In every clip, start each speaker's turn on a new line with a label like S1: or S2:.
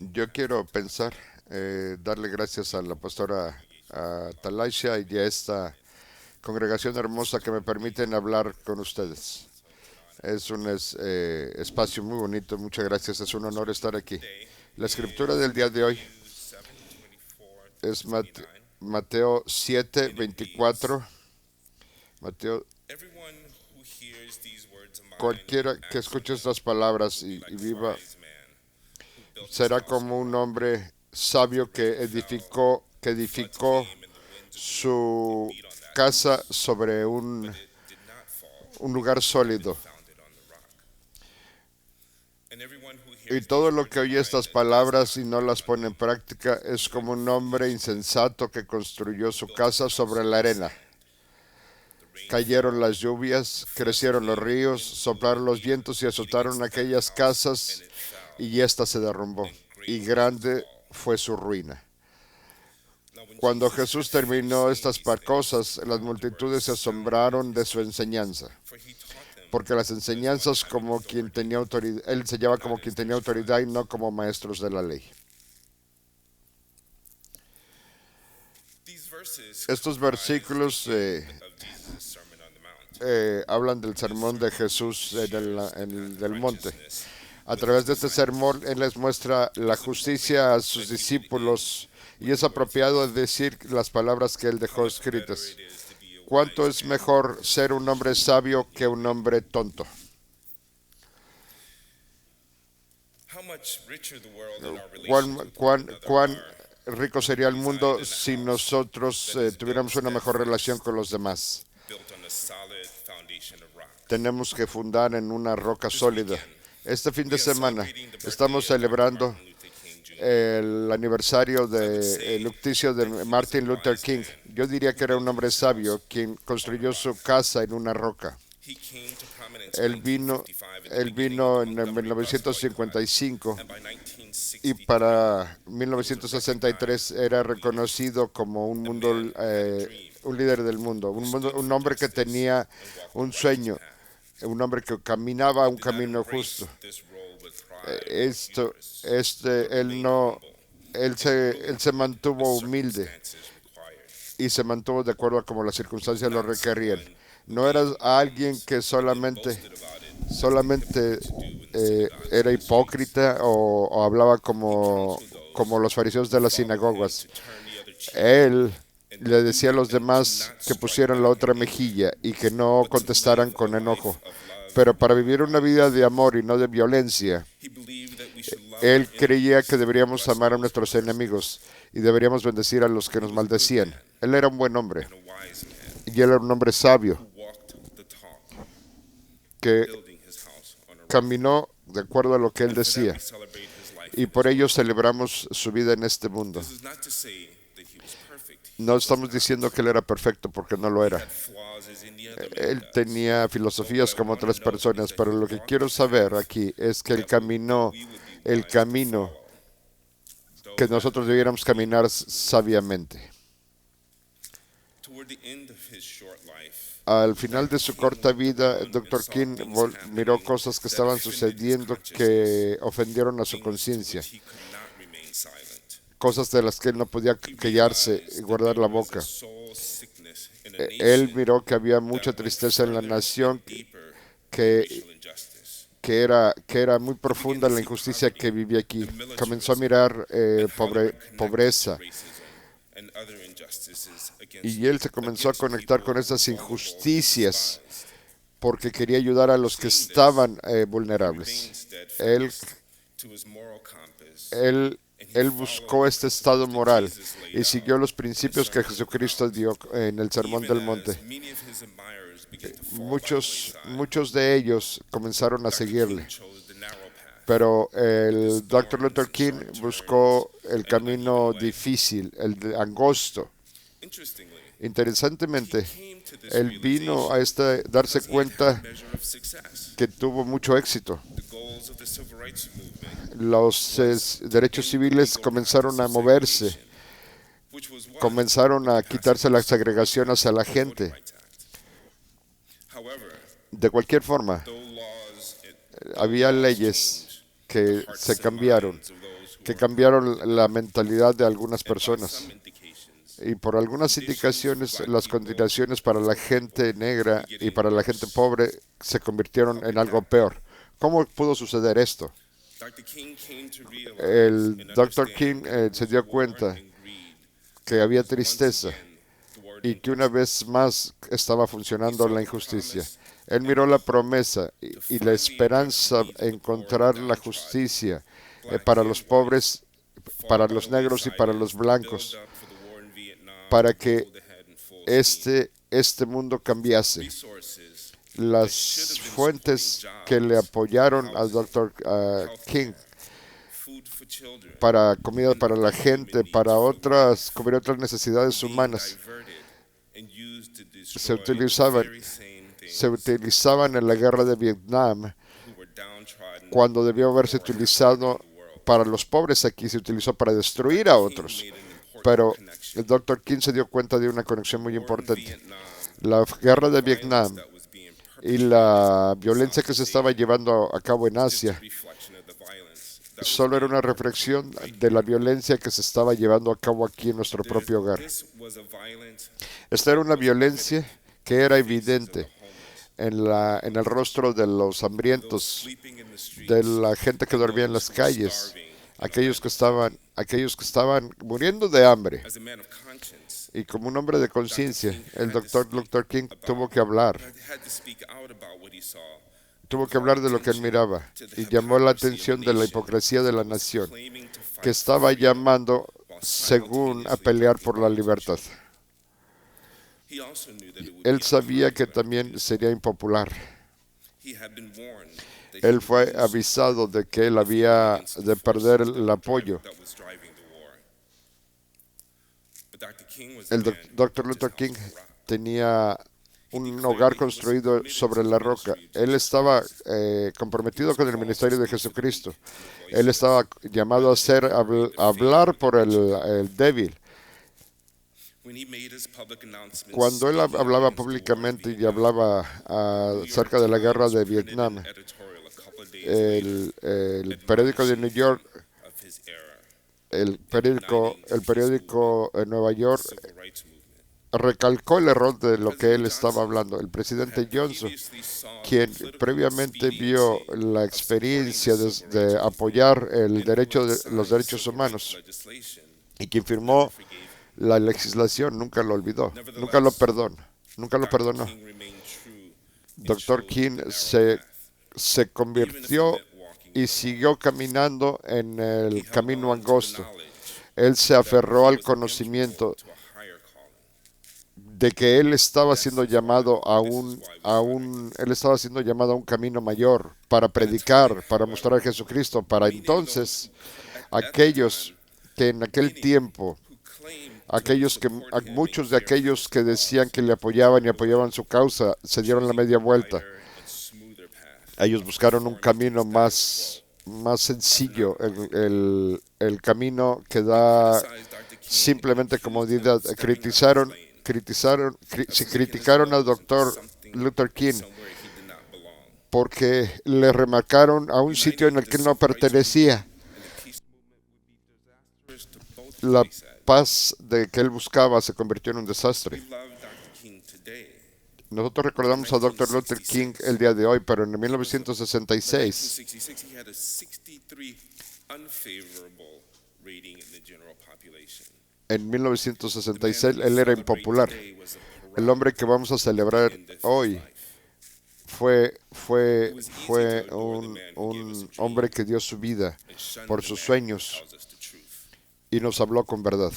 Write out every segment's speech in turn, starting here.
S1: Yo quiero pensar, darle gracias a la pastora Talaisha y a esta congregación hermosa que me permiten hablar con ustedes. Es un espacio muy bonito, muchas gracias, es un honor estar aquí. La escritura del día de hoy es Mateo 7:24. Mateo, cualquiera que escuche estas palabras y viva será como un hombre sabio que edificó su casa sobre un lugar sólido. Y todo lo que oye estas palabras y no las pone en práctica es como un hombre insensato que construyó su casa sobre la arena. Cayeron las lluvias, crecieron los ríos, soplaron los vientos y azotaron aquellas casas y ésta se derrumbó. Y grande fue su ruina. Cuando Jesús terminó estas cosas, las multitudes se asombraron de su enseñanza, porque las enseñanzas como quien tenía autoridad, él enseñaba como quien tenía autoridad y no como maestros de la ley. Estos versículos hablan del sermón de Jesús del monte. A través de este sermón, Él les muestra la justicia a sus discípulos y es apropiado decir las palabras que Él dejó escritas. ¿Cuánto es mejor ser un hombre sabio que un hombre tonto? ¿Cuán rico sería el mundo si nosotros tuviéramos una mejor relación con los demás? Tenemos que fundar en una roca sólida. Este fin de semana estamos celebrando el aniversario del lucticio de Martin Luther King. Yo diría que era un hombre sabio quien construyó su casa en una roca. Él vino, él vino en el 1955 y para 1963 era reconocido como un líder del mundo, un hombre que tenía un sueño, un hombre que caminaba un camino justo. Esto, él no, él se mantuvo humilde y se mantuvo de acuerdo a como las circunstancias lo requerían. No era alguien que solamente era hipócrita o hablaba como los fariseos de las sinagogas. Él le decía a los demás que pusieran la otra mejilla y que no contestaran con enojo. Pero para vivir una vida de amor y no de violencia, él creía que deberíamos amar a nuestros enemigos y deberíamos bendecir a los que nos maldecían. Él era un buen hombre y él era un hombre sabio que caminó de acuerdo a lo que él decía y por ello celebramos su vida en este mundo. No estamos diciendo que él era perfecto porque no lo era. Él tenía filosofías como otras personas, pero lo que quiero saber aquí es que él caminó el camino que nosotros debiéramos caminar sabiamente. Al final de su corta vida, el Dr. King miró cosas que estaban sucediendo que ofendieron a su conciencia, cosas de las que él no podía callarse y guardar la boca. Él miró que había mucha tristeza en la nación, que, que era muy profunda la injusticia que vivía aquí. Comenzó a mirar pobreza y él se comenzó a conectar con esas injusticias porque quería ayudar a los que estaban vulnerables. Él, él buscó este estado moral y siguió los principios que Jesucristo dio en el Sermón del Monte. Muchos de ellos comenzaron a seguirle, pero el Dr. Luther King buscó el camino difícil, el angosto. Interesantemente, él vino a darse cuenta que tuvo mucho éxito. Los derechos civiles comenzaron a moverse, comenzaron a quitarse la segregación hacia la gente. De cualquier forma, había leyes que se cambiaron que cambiaron la mentalidad de algunas personas. Y por algunas indicaciones, las condenaciones para la gente negra y para la gente pobre se convirtieron en algo peor. ¿Cómo pudo suceder esto? El Dr. King se dio cuenta que había tristeza y que una vez más estaba funcionando la injusticia. Él miró la promesa y la esperanza de encontrar la justicia para los pobres, para los negros y para los blancos, para que este mundo cambiase. Las fuentes que le apoyaron al Dr. King para comida para la gente, para cubrir otras necesidades humanas, se utilizaban en la guerra de Vietnam, cuando debió haberse utilizado para los pobres. Aquí se utilizó para destruir a otros. Pero el Dr. King se dio cuenta de una conexión muy importante. La guerra de Vietnam y la violencia que se estaba llevando a cabo en Asia solo era una reflexión de la violencia que se estaba llevando a cabo aquí en nuestro propio hogar. Esta era una violencia que era evidente en el rostro de los hambrientos, de la gente que dormía en las calles, aquellos que estaban muriendo de hambre. Y como un hombre de conciencia, el Dr. King tuvo que hablar de lo que él miraba y llamó la atención de la hipocresía de la nación, que estaba llamando, según, a pelear por la libertad. Él sabía que también sería impopular. Él fue avisado de que él había de perder el apoyo. El Dr. Luther King tenía un hogar construido sobre la roca. Él estaba comprometido con el ministerio de Jesucristo. Él estaba llamado a hablar por el débil. Cuando él hablaba públicamente y hablaba acerca de la guerra de Vietnam, el periódico de New York, el periódico en Nueva York, recalcó el error de lo que él estaba hablando. El presidente Johnson, quien previamente vio la experiencia de apoyar los derechos humanos y quien firmó la legislación, nunca lo olvidó, nunca lo perdonó. Dr. King se convirtió y siguió caminando en el camino angosto. Él se aferró al conocimiento de que él estaba siendo llamado él estaba siendo llamado a un camino mayor para predicar, para mostrar a Jesucristo. Para entonces, aquellos que en aquel tiempo, muchos de aquellos que decían que le apoyaban y apoyaban su causa, se dieron la media vuelta. Ellos buscaron un camino más sencillo, el camino que da simplemente comodidad. Criticaron al Dr. Luther King porque le remarcaron a un sitio en el que no pertenecía. La paz de que él buscaba se convirtió en un desastre. Nosotros recordamos a Dr. Luther King el día de hoy, pero en 1966 él era impopular. El hombre que vamos a celebrar hoy fue un hombre que dio su vida por sus sueños y nos habló con verdad.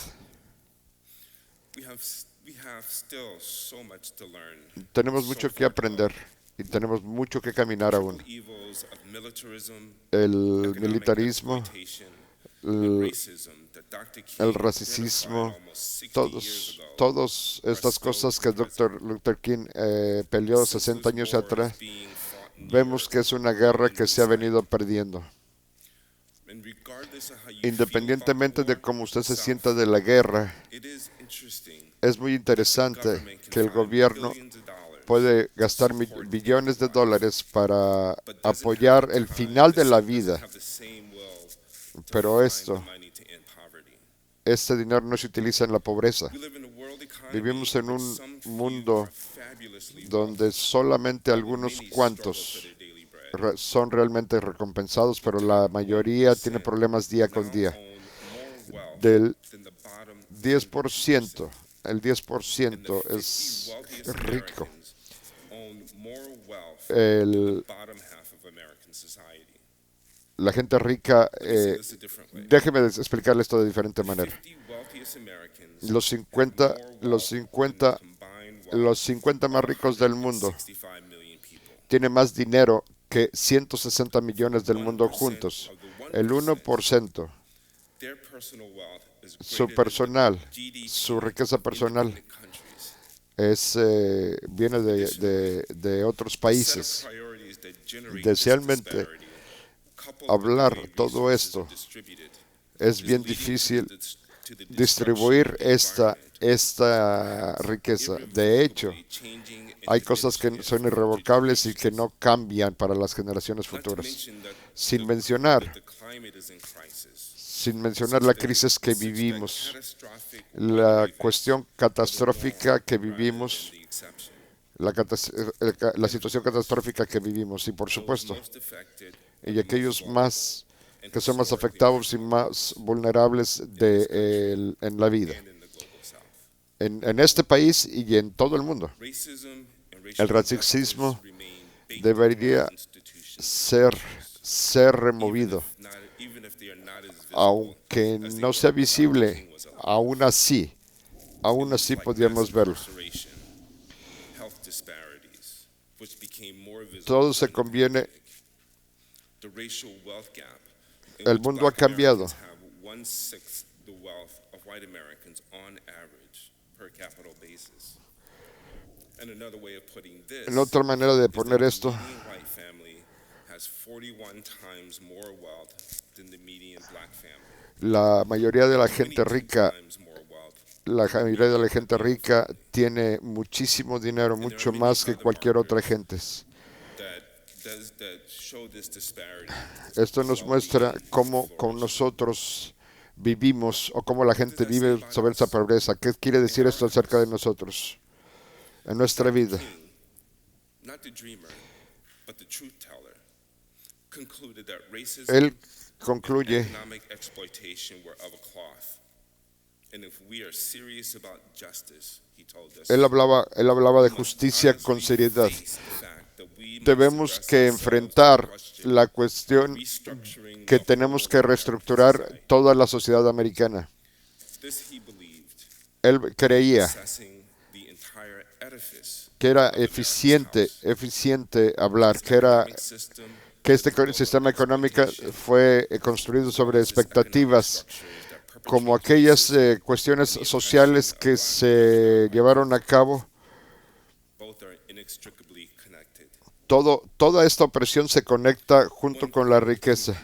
S1: Tenemos mucho que aprender y tenemos mucho que caminar aún. El militarismo, el racismo, todas estas cosas que Dr. Luther King peleó 60 años atrás, vemos que es una guerra que se ha venido perdiendo. Independientemente de cómo usted se sienta de la guerra, es muy interesante que el gobierno puede gastar $billones para apoyar el final de la vida, Pero este dinero no se utiliza en la pobreza. Vivimos en un mundo donde solamente algunos cuantos son realmente recompensados, pero la mayoría tiene problemas día con día. Del 10%, el 10% es rico. La gente rica, déjeme explicarle esto de diferente manera. Los 50 más ricos del mundo tienen más dinero que 160 millones del mundo juntos. El 1%, su riqueza personal viene de otros países. Desealmente, hablar todo esto es bien difícil distribuir esta riqueza. De hecho, hay cosas que son irrevocables y que no cambian para las generaciones futuras. Sin mencionar la crisis que vivimos, la cuestión catastrófica que vivimos, la situación catastrófica que vivimos, y por supuesto, y aquellos que son más afectados y más vulnerables en la vida, en este país y en todo el mundo. El racismo debería ser removido, aunque no sea visible. Aún así podríamos verlo. Todo se conviene. El mundo ha cambiado. En otra manera de poner esto, la mayoría de la gente rica tiene muchísimo dinero, mucho más que cualquier otra gente. Esto nos muestra cómo con nosotros vivimos o cómo la gente vive sobre esa pobreza. ¿Qué quiere decir esto acerca de nosotros en nuestra vida? Él concluye, él hablaba de justicia con seriedad. Debemos que enfrentar la cuestión que tenemos que reestructurar toda la sociedad americana. Él creía que era eficiente hablar, que este sistema económico fue construido sobre expectativas, como aquellas cuestiones sociales que se llevaron a cabo. Toda esta opresión se conecta junto con la riqueza.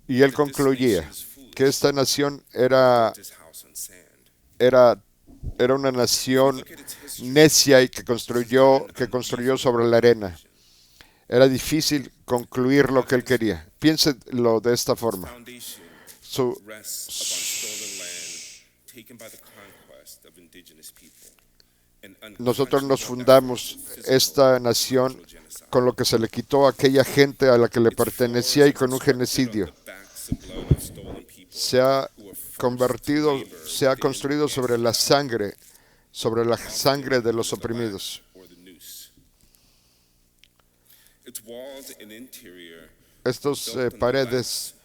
S1: Y él concluía que esta nación era una nación necia y que construyó sobre la arena. Era difícil concluir lo que él quería. Piénselo de esta forma. Nosotros nos fundamos esta nación con lo que se le quitó a aquella gente a la que le pertenecía y con un genocidio. Se ha construido sobre la sangre de los oprimidos. Estas paredes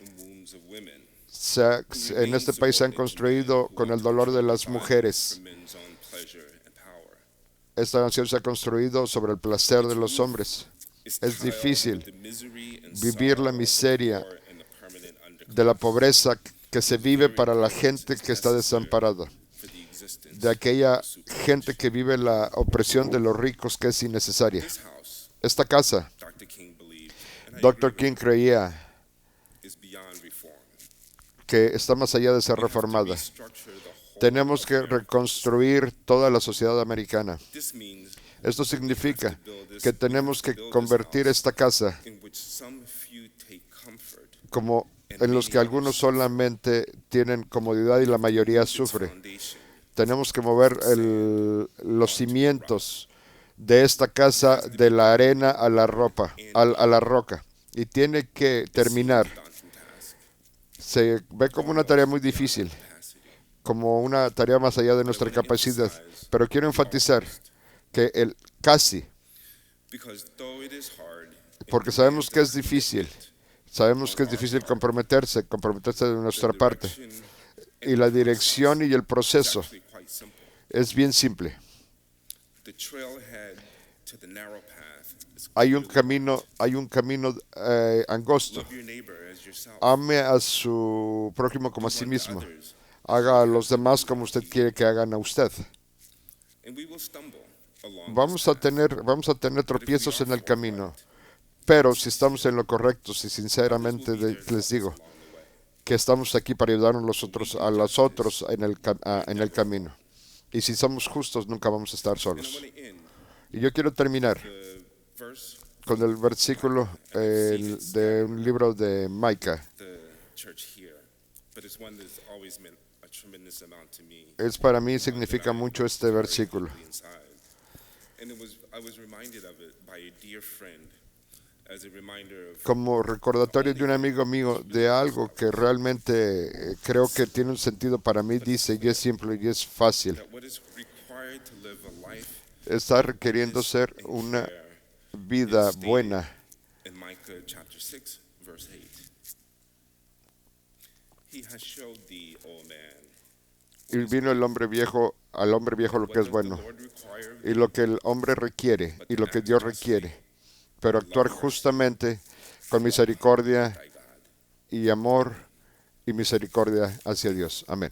S1: en este país se han construido con el dolor de las mujeres. Esta nación se ha construido sobre el placer de los hombres. Es difícil vivir la miseria de la pobreza que se vive para la gente que está desamparada, de aquella gente que vive la opresión de los ricos que es innecesaria. Esta casa, Dr. King creía que está más allá de ser reformada. Tenemos que reconstruir toda la sociedad americana. Esto significa que tenemos que convertir esta casa como en los que algunos solamente tienen comodidad y la mayoría sufre. Tenemos que mover los cimientos de esta casa de la arena a la roca. Y tiene que terminar. Se ve como una tarea muy difícil, como una tarea más allá de nuestra capacidad. Pero quiero enfatizar que el casi, porque sabemos que es difícil comprometerse de nuestra parte. Y la dirección y el proceso es bien simple. Hay un camino angosto. Ame a su prójimo como a sí mismo. Haga a los demás como usted quiere que hagan a usted. Vamos a tener tropiezos en el camino. Pero si estamos en lo correcto, si sinceramente les digo que estamos aquí para ayudarnos a los otros en el camino. Y si somos justos, nunca vamos a estar solos. Y yo quiero terminar con el versículo de un libro de Micah. Para mí significa mucho este versículo. Como recordatorio de un amigo mío de algo que realmente creo que tiene un sentido para mí, dice, y es simple y es fácil. Está requiriendo ser una vida buena. Y vino al hombre viejo lo que es bueno, y lo que el hombre requiere, y lo que Dios requiere, pero actuar justamente con misericordia y amor y misericordia hacia Dios. Amén.